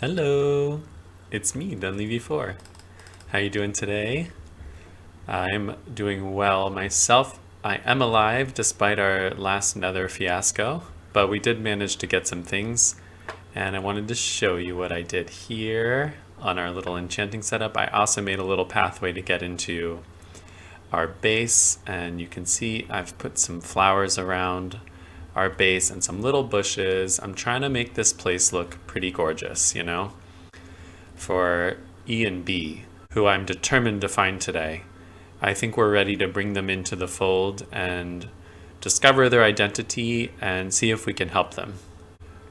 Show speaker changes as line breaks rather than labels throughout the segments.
Hello, it's me, DunleaV4. How you doing today? I'm doing well myself. I am alive despite our last Nether fiasco, but we did manage to get some things, and I wanted to show you what I did here on our little enchanting setup. I also made a little pathway to get into our base, and you can see I've put some flowers around our base and some little bushes. I'm trying to make this place look pretty gorgeous, for E and B, who I'm determined to find today. I think we're ready to bring them into the fold and discover their identity and see if we can help them.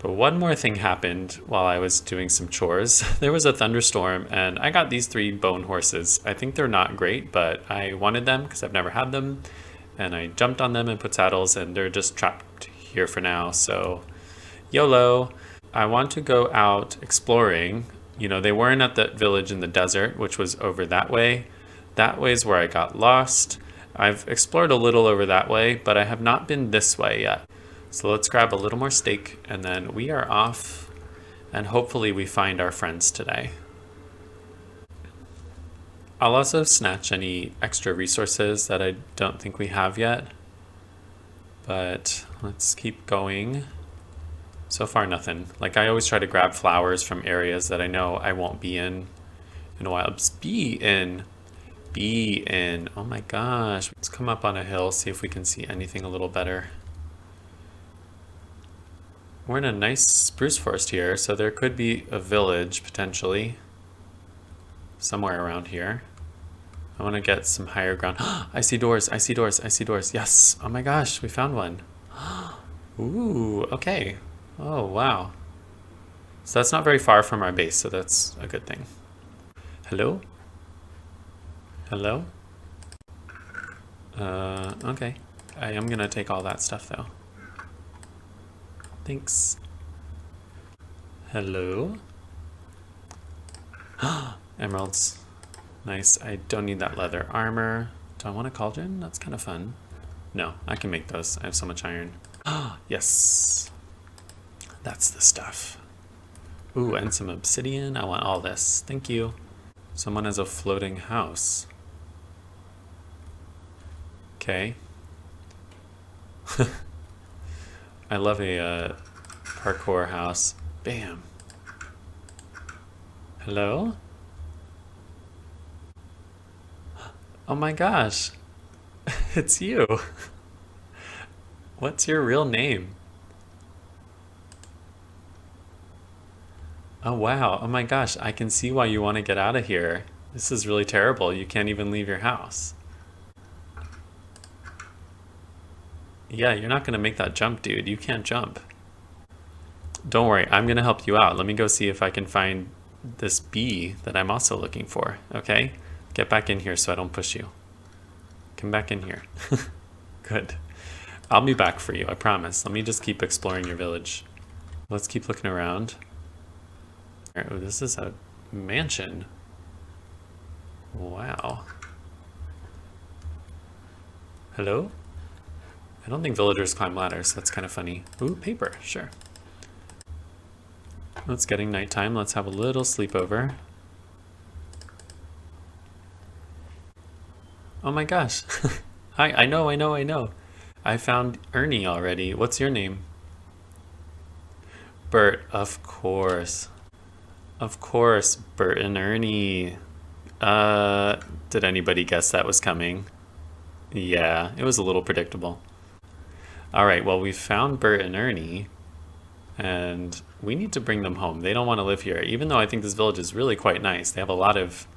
But one more thing happened while I was doing some chores. There was a thunderstorm and I got these 3 bone horses. I think they're not great, but I wanted them because I've never had them. And I jumped on them and put saddles, and they're just trapped here for now. So YOLO. I want to go out exploring. They weren't at that village in the desert, which was over that way. That way is where I got lost. I've explored a little over that way, but I have not been this way yet. So let's grab a little more steak, and then we are off, and hopefully we find our friends today. I'll also snatch any extra resources that I don't think we have yet, but let's keep going. So far, nothing. Like, I always try to grab flowers from areas that I know I won't be in a while. Be in. Oh my gosh. Let's come up on a hill, see if we can see anything a little better. We're in a nice spruce forest here, so there could be a village, potentially, somewhere around here. I want to get some higher ground. I see doors. Yes. Oh my gosh, we found one. Ooh, okay. Oh, wow. So that's not very far from our base, so that's a good thing. Hello? Hello? Okay. I am gonna take all that stuff, though. Thanks. Hello? Emeralds. Nice. I don't need that leather armor. Do I want a cauldron? That's kind of fun. No, I can make those. I have so much iron. Yes. That's the stuff. Ooh, and some obsidian. I want all this. Thank you. Someone has a floating house. Okay. I love a parkour house. Bam. Hello? Oh my gosh. It's you. What's your real name? Oh wow. Oh my gosh. I can see why you want to get out of here. This is really terrible. You can't even leave your house. Yeah, you're not going to make that jump, dude. You can't jump. Don't worry. I'm going to help you out. Let me go see if I can find this bee that I'm also looking for. Okay? Get back in here so I don't push you. Come back in here. Good. I'll be back for you, I promise. Let me just keep exploring your village. Let's keep looking around. Oh, this is a mansion. Wow. Hello? I don't think villagers climb ladders. That's kind of funny. Ooh, paper. Sure. It's getting nighttime. Let's have a little sleepover. Oh my gosh. Hi, I know. I found Ernie already. What's your name? Bert, of course. Of course, Bert and Ernie. Did anybody guess that was coming? Yeah, it was a little predictable. All right, well, we found Bert and Ernie, and we need to bring them home. They don't want to live here, even though I think this village is really quite nice. They have a lot of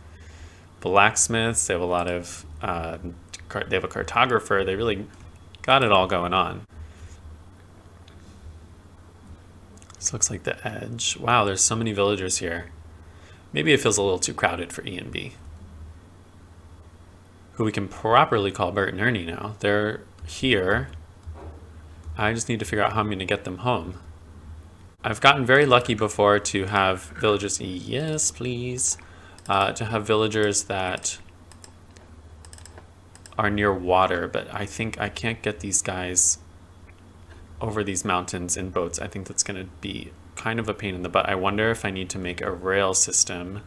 blacksmiths, they have a lot of, they have a cartographer, they really got it all going on. This looks like the edge. Wow, there's so many villagers here. Maybe it feels a little too crowded for E and B. Who we can properly call Bert and Ernie now. They're here. I just need to figure out how I'm going to get them home. I've gotten very lucky before to have villagers, yes please, to have villagers that are near water, but I think I can't get these guys over these mountains in boats. I think that's going to be kind of a pain in the butt. I wonder if I need to make a rail system.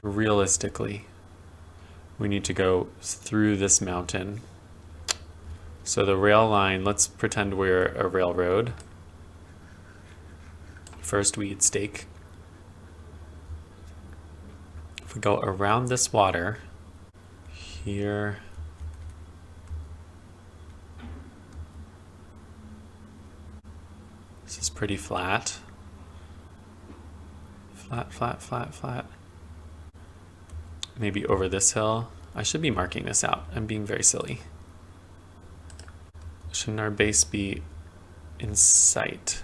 Realistically, we need to go through this mountain. So the rail line, let's pretend we're a railroad. First we eat steak. If we go around this water, here, this is pretty flat. Flat, flat, flat, flat. Maybe over this hill. I should be marking this out. I'm being very silly. Shouldn't our base be in sight?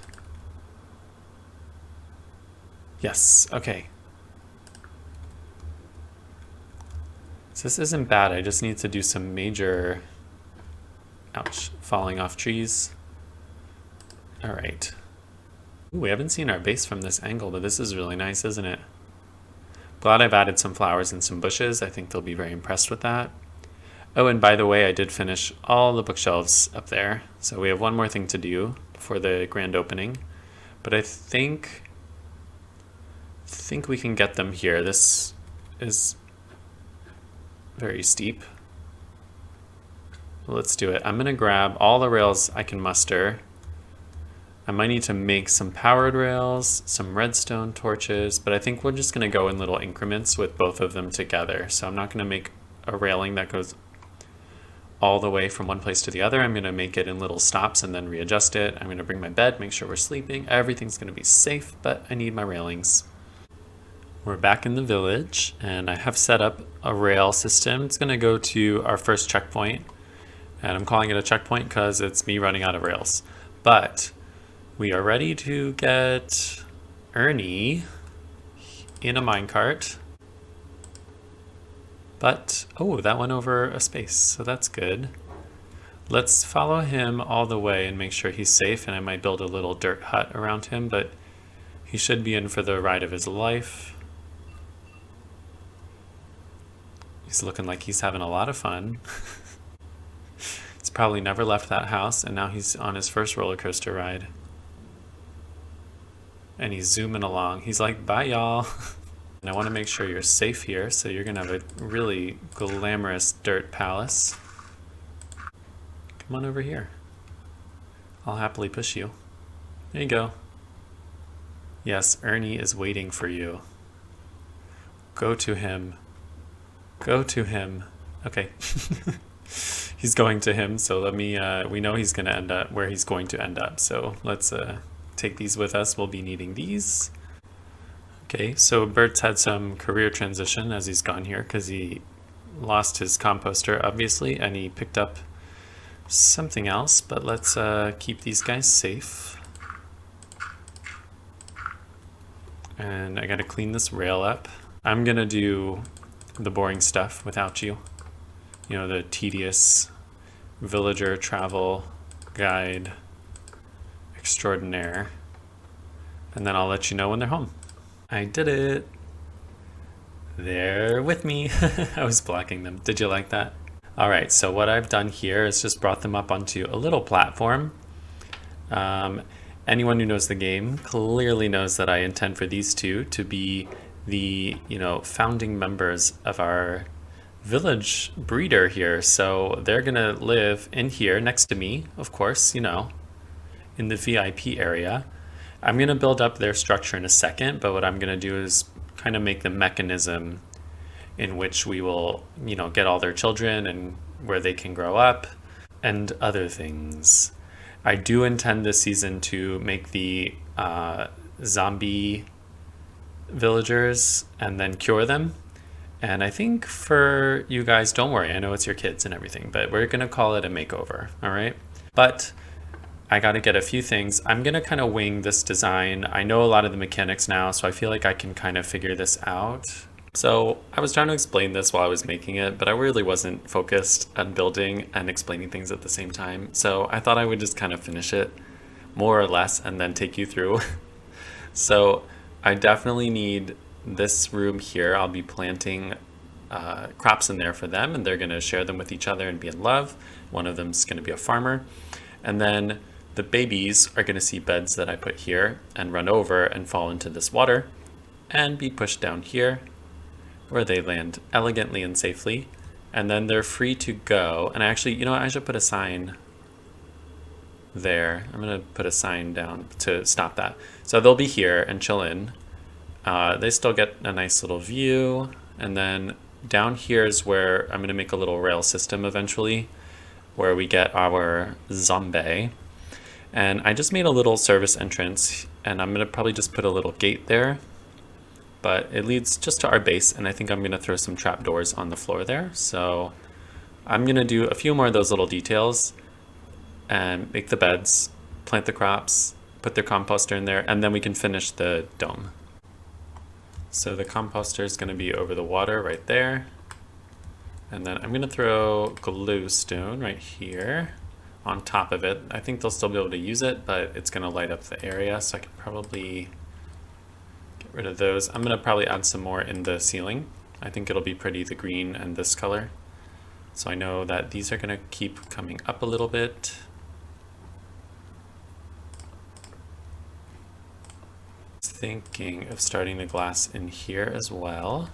Yes, okay. So this isn't bad. I just need to do some major, ouch, falling off trees. All right. Ooh, we haven't seen our base from this angle, but this is really nice, isn't it? Glad I've added some flowers and some bushes. I think they'll be very impressed with that. Oh, and by the way, I did finish all the bookshelves up there. So we have one more thing to do before the grand opening. But I think we can get them here. This is very steep. Let's do it. I'm going to grab all the rails I can muster. I might need to make some powered rails, some redstone torches, but I think we're just going to go in little increments with both of them together. So I'm not going to make a railing that goes all the way from one place to the other. I'm going to make it in little stops and then readjust it. I'm going to bring my bed, make sure we're sleeping. Everything's going to be safe, but I need my railings. We're back in the village, and I have set up a rail system. It's going to go to our first checkpoint, and I'm calling it a checkpoint because it's me running out of rails. But we are ready to get Ernie in a minecart. But, oh, that went over a space, so that's good. Let's follow him all the way and make sure he's safe, and I might build a little dirt hut around him, but he should be in for the ride of his life. He's looking like he's having a lot of fun. He's probably never left that house, and now he's on his first roller coaster ride. And he's zooming along. He's like, bye, y'all. And I want to make sure you're safe here, so you're going to have a really glamorous dirt palace. Come on over here. I'll happily push you. There you go. Yes, Ernie is waiting for you. Go to him. Go to him. Okay. He's going to him, so let me, we know he's going to end up where he's going to end up. So let's take these with us. We'll be needing these. Okay, so Bert's had some career transition as he's gone here because he lost his composter, obviously, and he picked up something else, but let's keep these guys safe. And I gotta clean this rail up. I'm gonna do the boring stuff without you. You know, the tedious villager travel guide extraordinaire. And then I'll let you know when they're home. I did it. They're with me. I was blocking them. Did you like that? All right, so what I've done here is just brought them up onto a little platform. Anyone who knows the game clearly knows that I intend for these two to be the, founding members of our village breeder here. So they're gonna live in here next to me, of course, in the VIP area. I'm gonna build up their structure in a second, but what I'm gonna do is kind of make the mechanism in which we will, get all their children and where they can grow up and other things. I do intend this season to make the zombie villagers and then cure them. And I think for you guys, don't worry, I know it's your kids and everything, but we're gonna call it a makeover, all right? But I gotta get a few things. I'm gonna kind of wing this design. I know a lot of the mechanics now, so I feel like I can kind of figure this out. So I was trying to explain this while I was making it, but I really wasn't focused on building and explaining things at the same time. So I thought I would just kind of finish it more or less and then take you through. So I definitely need this room here. I'll be planting crops in there for them, and they're gonna share them with each other and be in love. One of them's gonna be a farmer. And then the babies are going to see beds that I put here and run over and fall into this water and be pushed down here where they land elegantly and safely. And then they're free to go. And actually, you know what? I should put a sign there. I'm going to put a sign down to stop that. So they'll be here and chill in. They still get a nice little view. And then down here is where I'm going to make a little rail system eventually, where we get our zombie. And I just made a little service entrance, and I'm going to probably just put a little gate there. But it leads just to our base, and I think I'm going to throw some trapdoors on the floor there. So I'm going to do a few more of those little details and make the beds, plant the crops, put their composter in there, and then we can finish the dome. So the composter is going to be over the water right there. And then I'm going to throw glowstone right here on top of it. I think they'll still be able to use it, but it's going to light up the area, so I can probably get rid of those. I'm going to probably add some more in the ceiling. I think it'll be pretty, the green and this color. So I know that these are going to keep coming up a little bit. Thinking of starting the glass in here as well.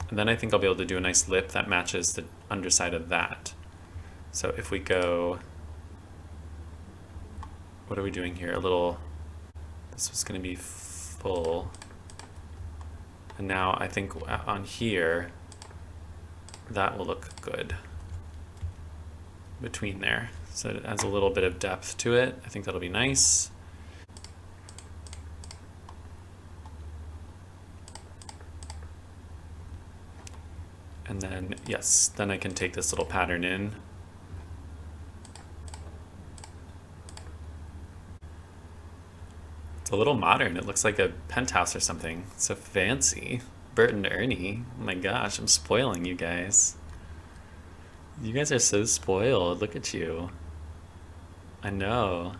And then I think I'll be able to do a nice lip that matches the underside of that. So if we go, what are we doing here? A little, this was going to be full. And now I think on here, that will look good between there. So it adds a little bit of depth to it. I think that'll be nice. And then, yes, then I can take this little pattern in. It's a little modern. It looks like a penthouse or something. It's so fancy. Bert and Ernie. Oh my gosh, I'm spoiling you guys. You guys are so spoiled. Look at you. I know.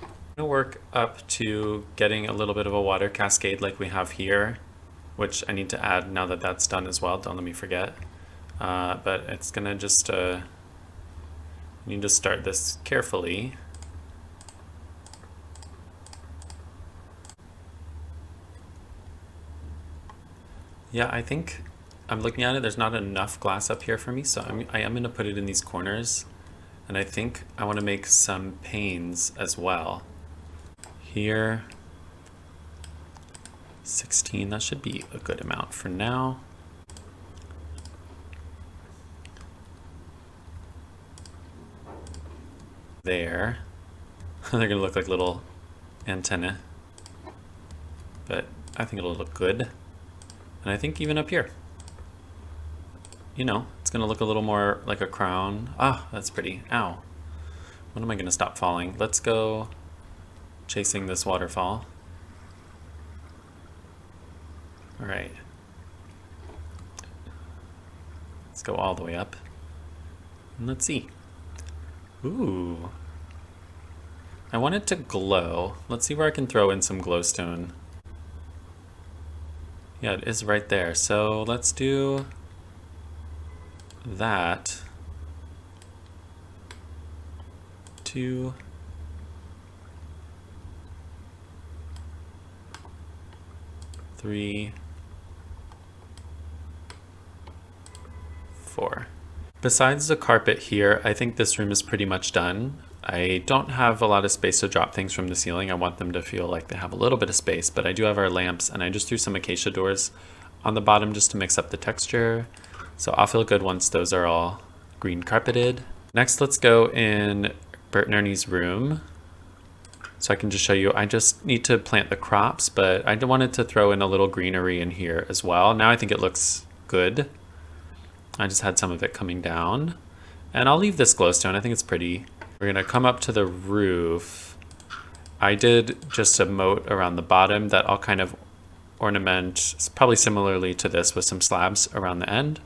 I'm gonna work up to getting a little bit of a water cascade like we have here, which I need to add now that that's done as well. Don't let me forget. But it's gonna just, you need to start this carefully. Yeah, I think I'm looking at it, there's not enough glass up here for me, so I am gonna put it in these corners. And I think I wanna make some panes as well. Here, 16, that should be a good amount for now. There. They're gonna look like little antennae, but I think it'll look good. And I think even up here, you know, it's gonna look a little more like a crown. Ah, that's pretty. Ow. When am I gonna stop falling? Let's go chasing this waterfall. All right. Let's go all the way up. And let's see. Ooh. I want it to glow. Let's see where I can throw in some glowstone. Yeah, it is right there. So let's do that. 2, 3, 4. Besides the carpet here, I think this room is pretty much done. I don't have a lot of space to drop things from the ceiling. I want them to feel like they have a little bit of space, but I do have our lamps, and I just threw some acacia doors on the bottom just to mix up the texture. So I'll feel good once those are all green carpeted. Next, let's go in Bert and Ernie's room. So I can just show you, I just need to plant the crops, but I wanted to throw in a little greenery in here as well. Now I think it looks good. I just had some of it coming down. And I'll leave this glowstone, I think it's pretty. We're gonna come up to the roof. I did just a moat around the bottom that I'll kind of ornament, probably similarly to this, with some slabs around the end.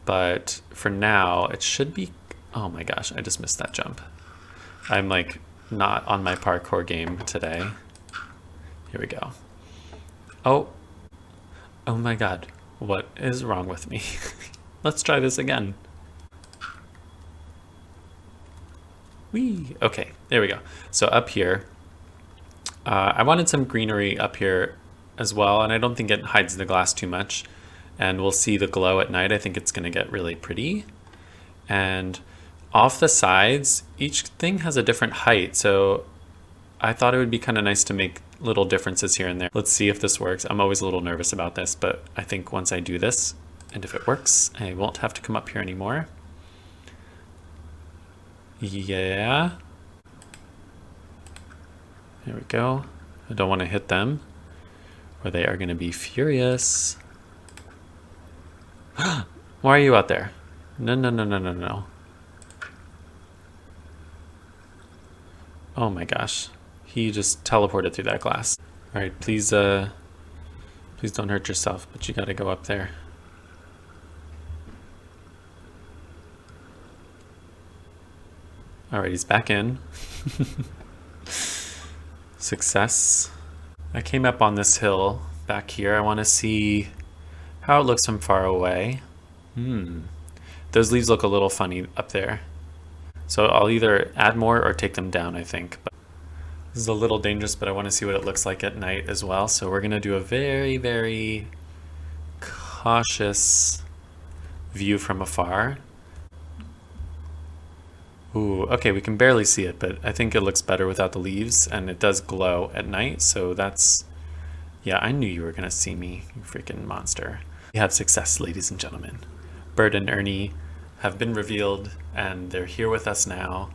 But for now, it should be, oh my gosh, I just missed that jump. I'm like not on my parkour game today. Here we go. Oh my God, what is wrong with me? Let's try this again. Whee! Okay, there we go. So up here, I wanted some greenery up here as well, and I don't think it hides the glass too much. And we'll see the glow at night. I think it's gonna get really pretty. And off the sides, each thing has a different height, so I thought it would be kind of nice to make little differences here and there. Let's see if this works. I'm always a little nervous about this, but I think once I do this, and if it works, I won't have to come up here anymore. Yeah. There we go. I don't want to hit them, or they are going to be furious. Why are you out there? No, no, no, no, no, no. Oh my gosh. He just teleported through that glass. All right, please please don't hurt yourself, but you got to go up there. All right, he's back in. Success. I came up on this hill back here. I want to see how it looks from far away. Those leaves look a little funny up there. So I'll either add more or take them down, I think. But this is a little dangerous, but I want to see what it looks like at night as well. So we're going to do a very, very cautious view from afar. Ooh, okay, we can barely see it, but I think it looks better without the leaves, and it does glow at night, so that's... Yeah, I knew you were going to see me, you freaking monster. We have success, ladies and gentlemen. Bert and Ernie have been revealed, and they're here with us now.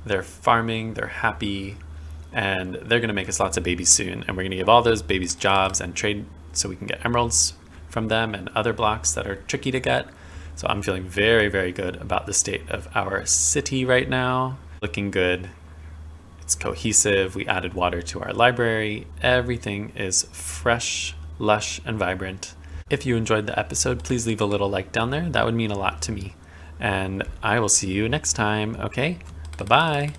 They're farming, they're happy, and they're going to make us lots of babies soon, and we're going to give all those babies jobs and trade so we can get emeralds from them and other blocks that are tricky to get. So I'm feeling very, very good about the state of our city right now. Looking good. It's cohesive. We added water to our library. Everything is fresh, lush, and vibrant. If you enjoyed the episode, please leave a little like down there. That would mean a lot to me. And I will see you next time, okay? Bye-bye.